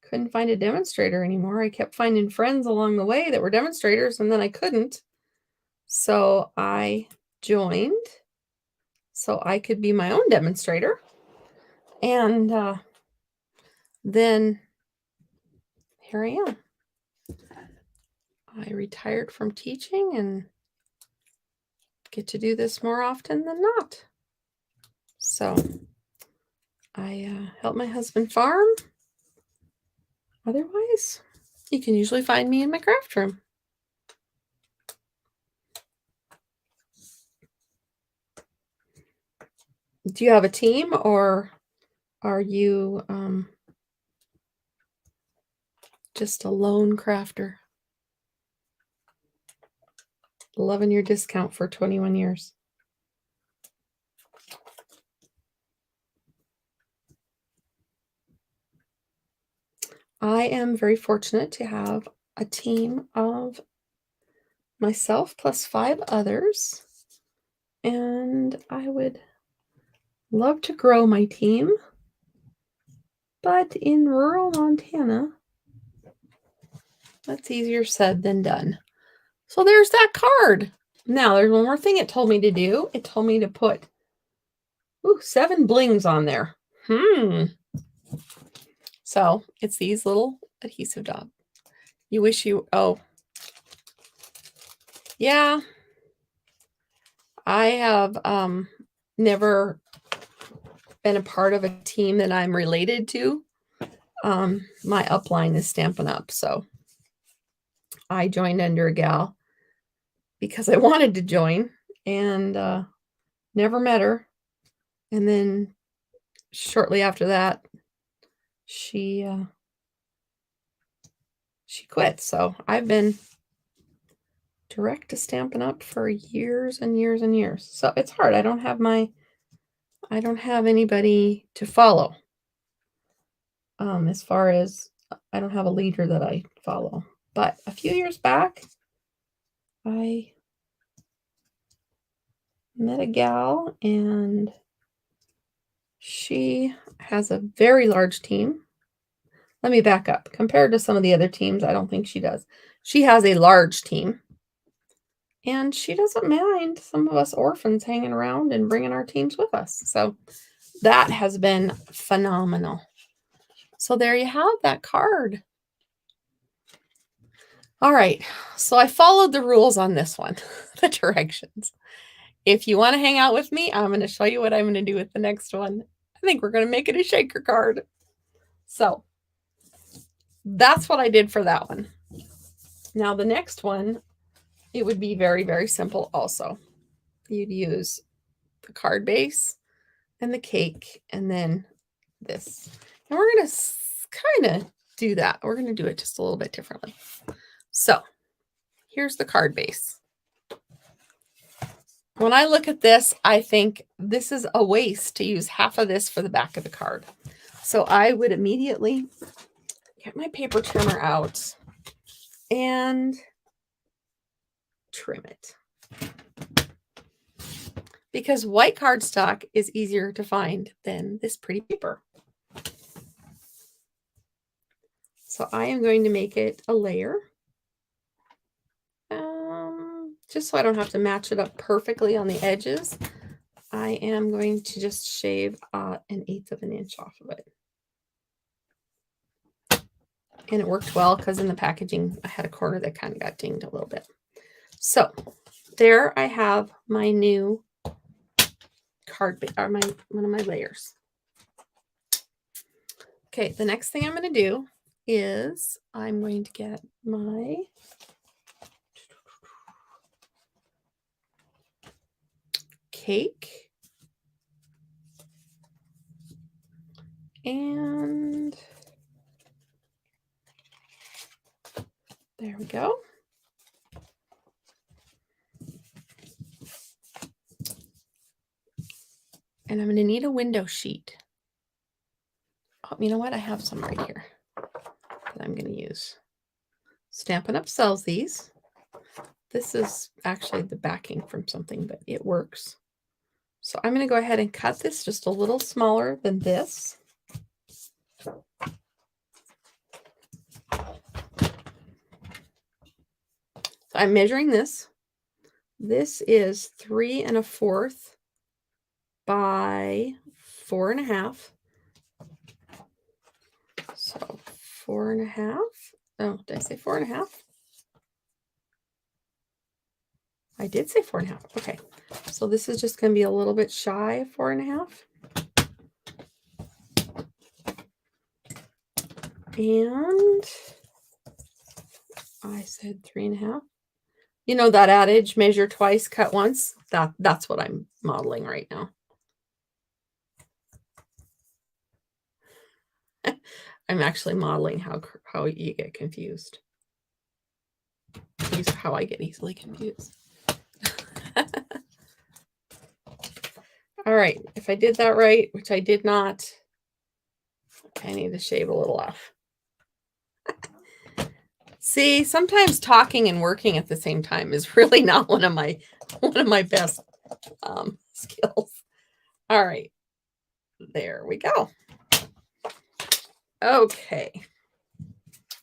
couldn't find a demonstrator anymore. I kept finding friends along the way that were demonstrators, and then I couldn't. So I joined so I could be my own demonstrator. And then here I am. I retired from teaching and get to do this more often than not. So I help my husband farm. Otherwise, you can usually find me in my craft room. Do you have a team, or are you just a lone crafter? Loving your discount for 21 years. I am very fortunate to have a team of myself plus 5 others, and I would love to grow my team, but in rural Montana, that's easier said than done. So there's that card. Now, there's one more thing it told me to do. It told me to put 7 blings on there. So it's these little adhesive dots. You wish you, yeah. I have never been a part of a team that I'm related to. My upline is Stampin' Up, so I joined under a gal because I wanted to join, and never met her. And then shortly after that, she quit. So I've been direct to Stampin' Up for years and years and years. So it's hard. I don't have anybody to follow. As far as I don't have a leader that I follow. But a few years back, I met a gal, and she has a very large team. Let me back up. Compared to some of the other teams, I don't think she does. She has a large team, and she doesn't mind some of us orphans hanging around and bringing our teams with us. So that has been phenomenal. So there you have that card. All right, so I followed the rules on this one, the directions. If you want to hang out with me, I'm going to show you what I'm going to do with the next one. I think we're going to make it a shaker card. So that's what I did for that one. Now the next one, it would be very, very simple also. You'd use the card base and the cake and then this. And we're going to kind of do that. We're going to do it just a little bit differently. So here's the card base. When I look at this, I think this is a waste to use half of this for the back of the card. So I would immediately get my paper trimmer out and trim it. Because white cardstock is easier to find than this pretty paper. So I am going to make it a layer. Just so I don't have to match it up perfectly on the edges, I am going to just shave 1/8 of an inch off of it. And it worked well because in the packaging, I had a corner that kind of got dinged a little bit. So there I have my new card, or one of my layers. Okay, the next thing I'm going to do is I'm going to get my cake and there we go. And I'm going to need a window sheet. Oh, you know what? I have some right here that I'm going to use. Stampin' Up! Sells these. This is actually the backing from something, but it works. So I'm going to go ahead and cut this just a little smaller than this. So I'm measuring this. This is 3 1/4 by 4 1/2. So 4 1/2. Oh, did I say 4 1/2? I did say 4 1/2. Okay. So this is just going to be a little bit shy of 4 1/2. And I said 3 1/2. You know that adage, measure twice, cut once? That's what I'm modeling right now. I'm actually modeling how you get confused. How I get easily confused. All right, if I did that right, which I did not, I need to shave a little off. See, sometimes talking and working at the same time is really not one of my best skills. All right, there we go. Okay,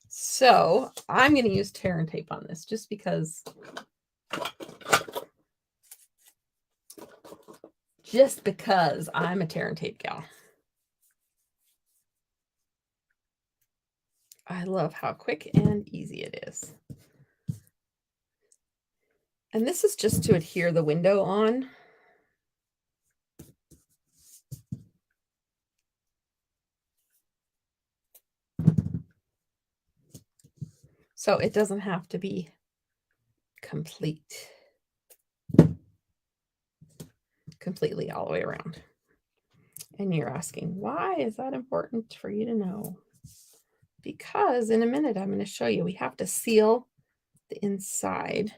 so I'm going to use tear and tape on this just because I'm a tear and tape gal. I love how quick and easy it is. And this is just to adhere the window on. So it doesn't have to be completely all the way around. And you're asking, why is that important for you to know? Because in a minute, I'm going to show you, we have to seal the inside.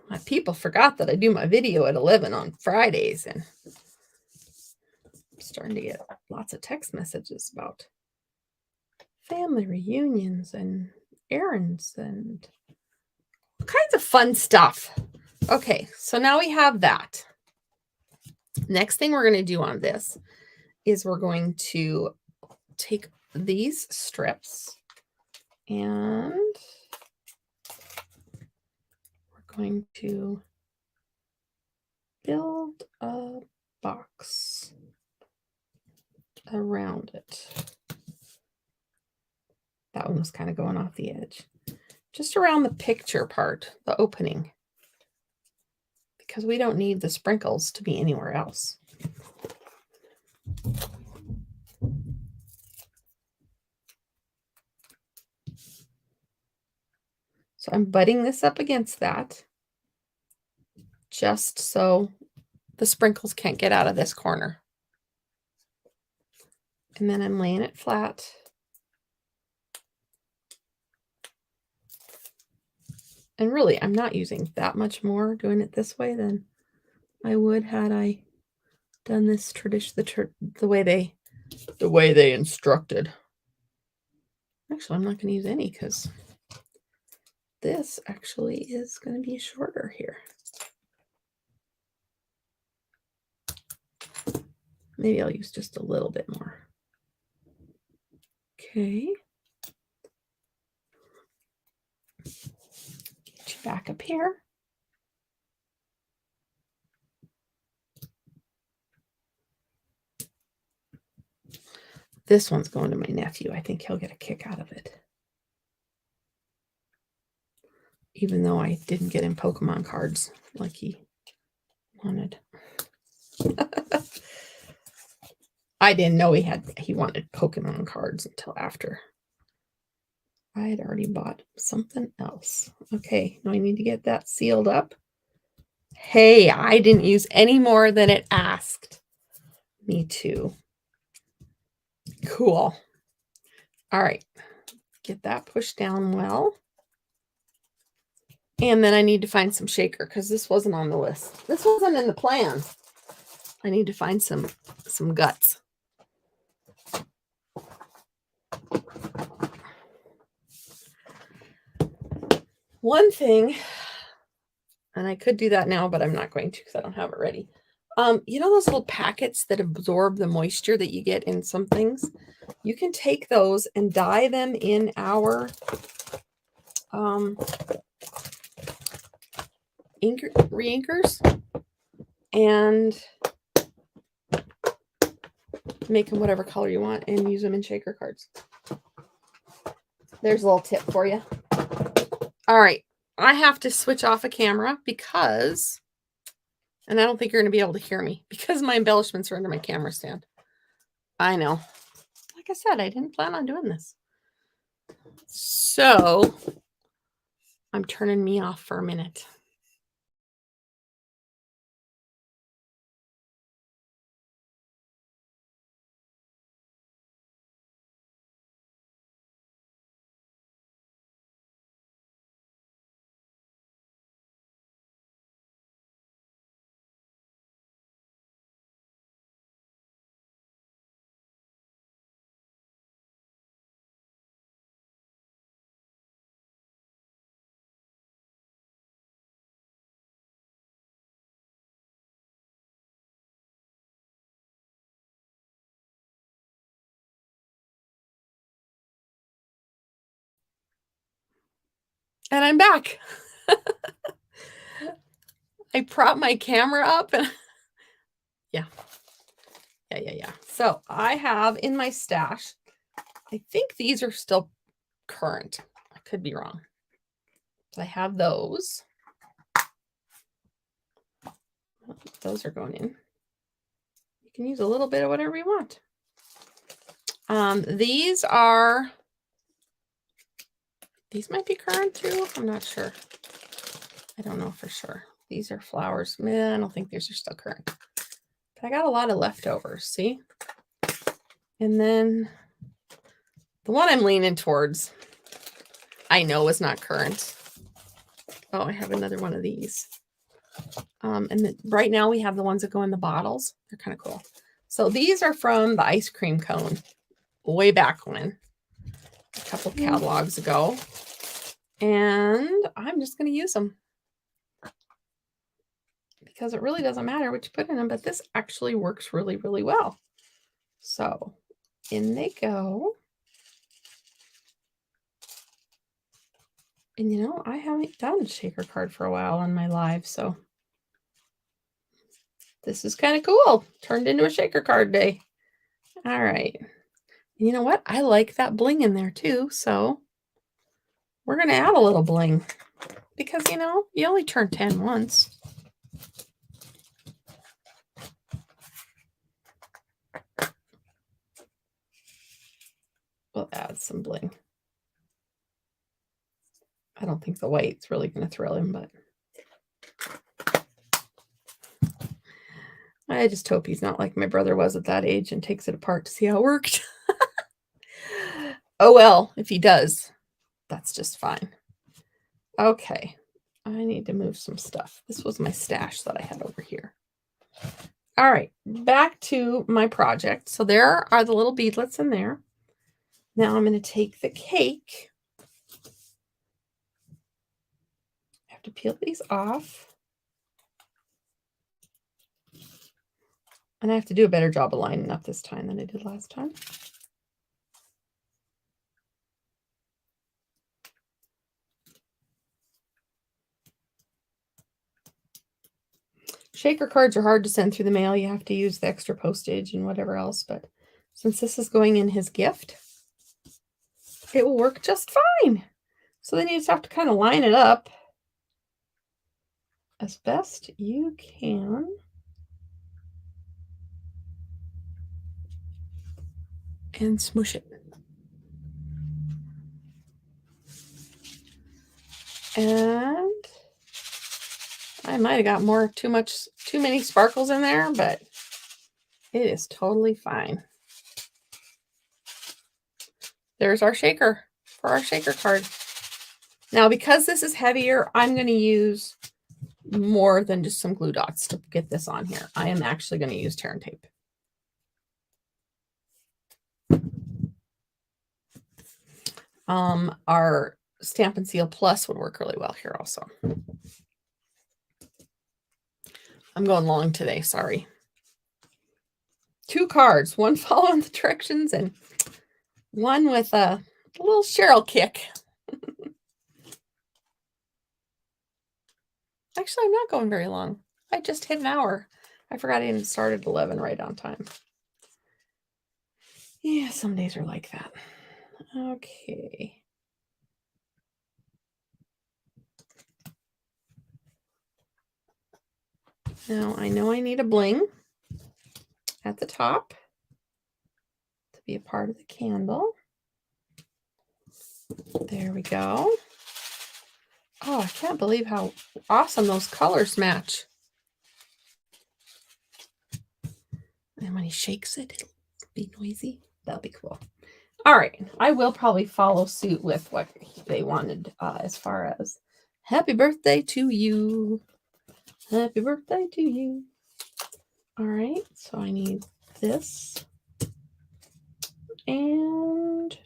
My people forgot that I do my video at 11 on Fridays, and I'm starting to get lots of text messages about family reunions and errands and all kinds of fun stuff. Okay, so now we have that. Next thing we're going to do on this is we're going to take these strips and we're going to build a box around it. That one was kind of going off the edge. Just around the picture part, the opening, because we don't need the sprinkles to be anywhere else. So I'm butting this up against that just so the sprinkles can't get out of this corner. And then I'm laying it flat. And really, I'm not using that much more doing it this way than I would had I done this the way they instructed. Actually, I'm not going to use any because this actually is going to be shorter here. Maybe I'll use just a little bit more. Okay. Get you back up here. This one's going to my nephew. I think he'll get a kick out of it. Even though I didn't get him Pokemon cards like he wanted. I didn't know he wanted Pokemon cards until after I had already bought something else. Okay, now I need to get that sealed up. Hey, I didn't use any more than it asked me to. Cool. All right, get that pushed down well. And then I need to find some shaker because this wasn't on the list. This wasn't in the plan. I need to find some guts. One thing, and I could do that now, but I'm not going to because I don't have it ready. You know those little packets that absorb the moisture that you get in some things? You can take those and dye them in our re-inkers and make them whatever color you want and use them in shaker cards. There's a little tip for you. All right, I have to switch off a camera because, and I don't think you're going to be able to hear me because my embellishments are under my camera stand. I know. Like I said, I didn't plan on doing this. So I'm turning me off for a minute. And I'm back. I propped my camera up and yeah. So I have in my stash, I think these are still current. I could be wrong. I have those. Those are going in. You can use a little bit of whatever you want. These might be current too. I'm not sure. I don't know for sure. These are flowers. I don't think these are still current. But I got a lot of leftovers, see? And then the one I'm leaning towards, I know is not current. Oh, I have another one of these. And right now we have the ones that go in the bottles. They're kind of cool. So these are from the ice cream cone way back when, a couple catalogs ago. And I'm just going to use them because it really doesn't matter what you put in them, but this actually works really, really well. So in they go. And you know, I haven't done a shaker card for a while on my live, so this is kind of cool. Turned into a shaker card day. All right. And you know what? I like that bling in there too, so we're going to add a little bling because, you know, you only turn 10 once. We'll add some bling. I don't think the white's really going to thrill him, but I just hope he's not like my brother was at that age and takes it apart to see how it worked. Oh, well, if he does, that's just fine. Okay, I need to move some stuff. This was my stash that I had over here. All right, back to my project. So there are the little beadlets in there. Now I'm going to take the cake. I have to peel these off. And I have to do a better job of lining up this time than I did last time. Shaker cards are hard to send through the mail. You have to use the extra postage and whatever else. But since this is going in his gift, it will work just fine. So then you just have to kind of line it up as best you can. And smoosh it. And I might have got too many sparkles in there, but it is totally fine. There's our shaker for our shaker card. Now, because this is heavier, I'm going to use more than just some glue dots to get this on here. I am actually going to use tear and tape. Our Stampin' Seal Plus would work really well here also. I'm going long today, sorry. 2 cards, one following the directions and one with a little Cheryl kick. Actually, I'm not going very long. I just hit an hour. I forgot I didn't start at 11 right on time. Yeah, some days are like that. Okay. Now I know I need a bling at the top to be a part of the candle. There we go. Oh, I can't believe how awesome those colors match. And when he shakes it, it'll be noisy. That'll be cool. All right. I will probably follow suit with what they wanted as far as happy birthday to you. Happy birthday to you. All right. So I need this. And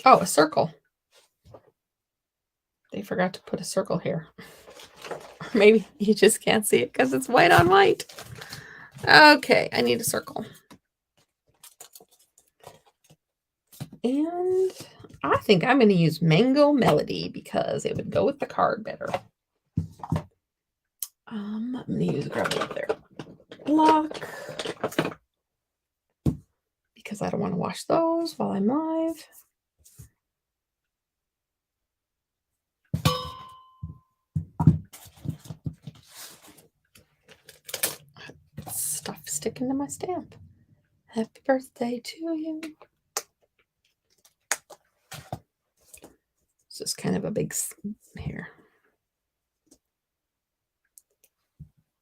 oh, a circle. They forgot to put a circle here. Or maybe you just can't see it because it's white on white. Okay, I need a circle. And I think I'm going to use Mango Melody because it would go with the card better. I'm going to use grab it there. Block. Because I don't want to wash those while I'm live. Stuff sticking to my stamp. Happy birthday to you. It's just kind of a big here.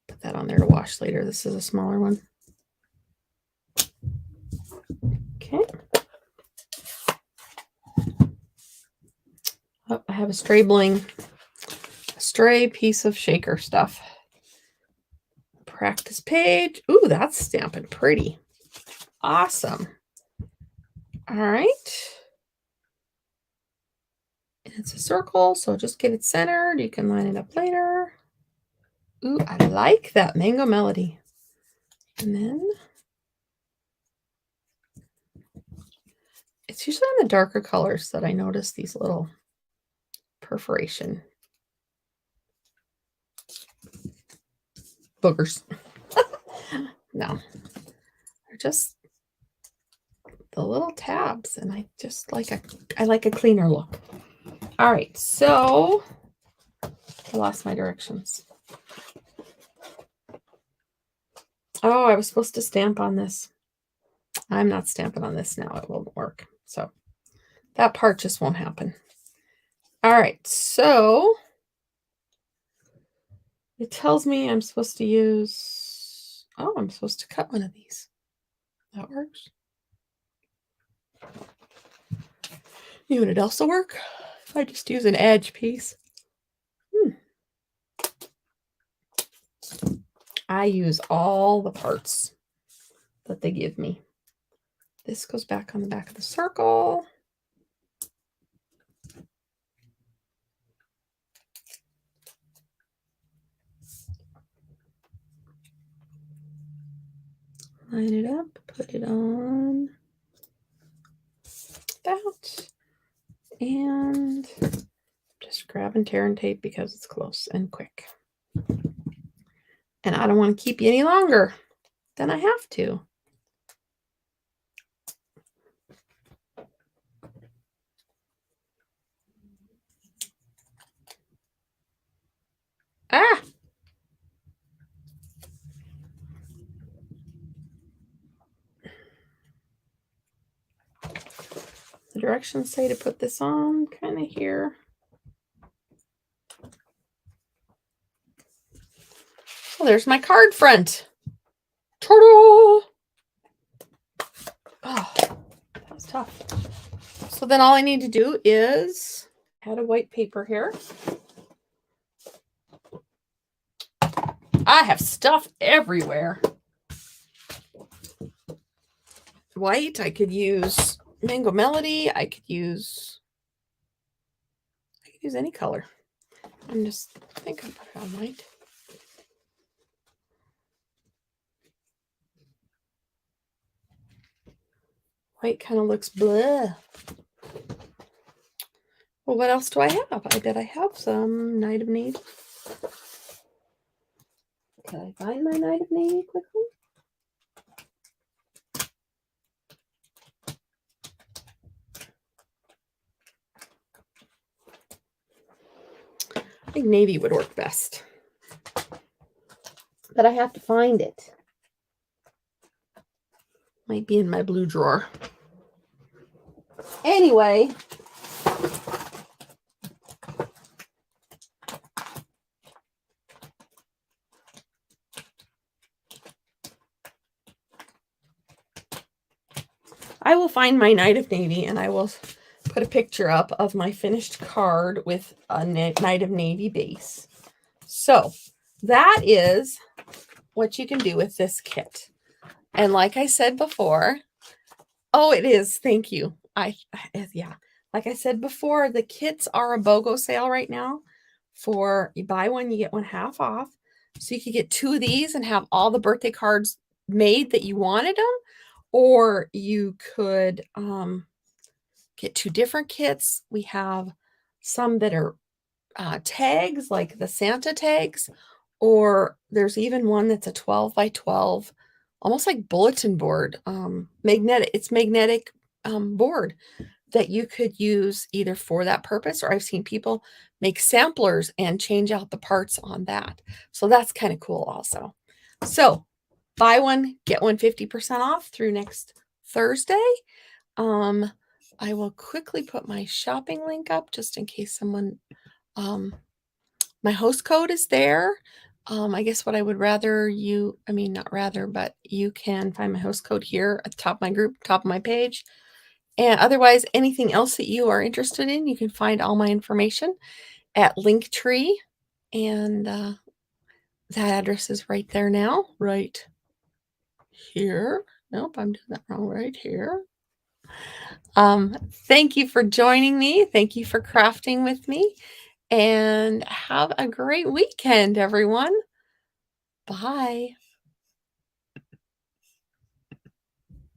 Put that on there to wash later. This is a smaller one. Okay. Oh, I have a stray bling. A stray piece of shaker stuff. Practice page. Ooh, that's stamping pretty. Awesome. All right. And it's a circle, so just get it centered. You can line it up later. Ooh, I like that Mango Melody. And then it's usually on the darker colors that I notice these little perforation boogers. No, they're just the little tabs, and I like a cleaner look. All right, so I lost my directions. Oh, I was supposed to stamp on this. I'm not stamping on this now. It won't work. So that part just won't happen. All right. So it tells me I'm supposed to use, I'm supposed to cut one of these. That works. You know what else will work? If I just use an edge piece. I use all the parts that they give me. This goes back on the back of the circle. Line it up, put it on that, and just grab and tear and tape because it's close and quick. And I don't want to keep you any longer than I have to. Ah! The directions say to put this on kind of here. Well, there's my card front. Ta-da! Oh, that was tough. So then all I need to do is add a white paper here. I have stuff everywhere. White, I could use Mango Melody. I could use any color. I think I'll put it on white. White kind of looks blah. Well, what else do I have? I bet I have some Night of Navy. Can I find my Night of Navy quickly? I think navy would work best. But I have to find it. Might be in my blue drawer. Anyway. I will find my Night of Navy and I will put a picture up of my finished card with a Night of Navy base. So that is what you can do with this kit. And like I said before, it is. Thank you. Like I said before, the kits are a BOGO sale right now. For you buy one, you get one half off. So you could get 2 of these and have all the birthday cards made that you wanted them. Or you could get 2 different kits. We have some that are tags, like the Santa tags, or there's even one that's a 12 by 12, almost like bulletin board, magnetic. It's magnetic board that you could use either for that purpose, or I've seen people make samplers and change out the parts on that. So that's kind of cool also. So buy one, get one 50% off through next Thursday. I will quickly put my shopping link up just in case someone, my host code is there. I guess what I would rather you, not rather, but you can find my host code here at the top of my group, top of my page. And otherwise, anything else that you are interested in, you can find all my information at Linktree. And that address is right there now, right here. Nope, I'm doing that wrong, right here. Thank you for joining me. Thank you for crafting with me. And have a great weekend, everyone. Bye.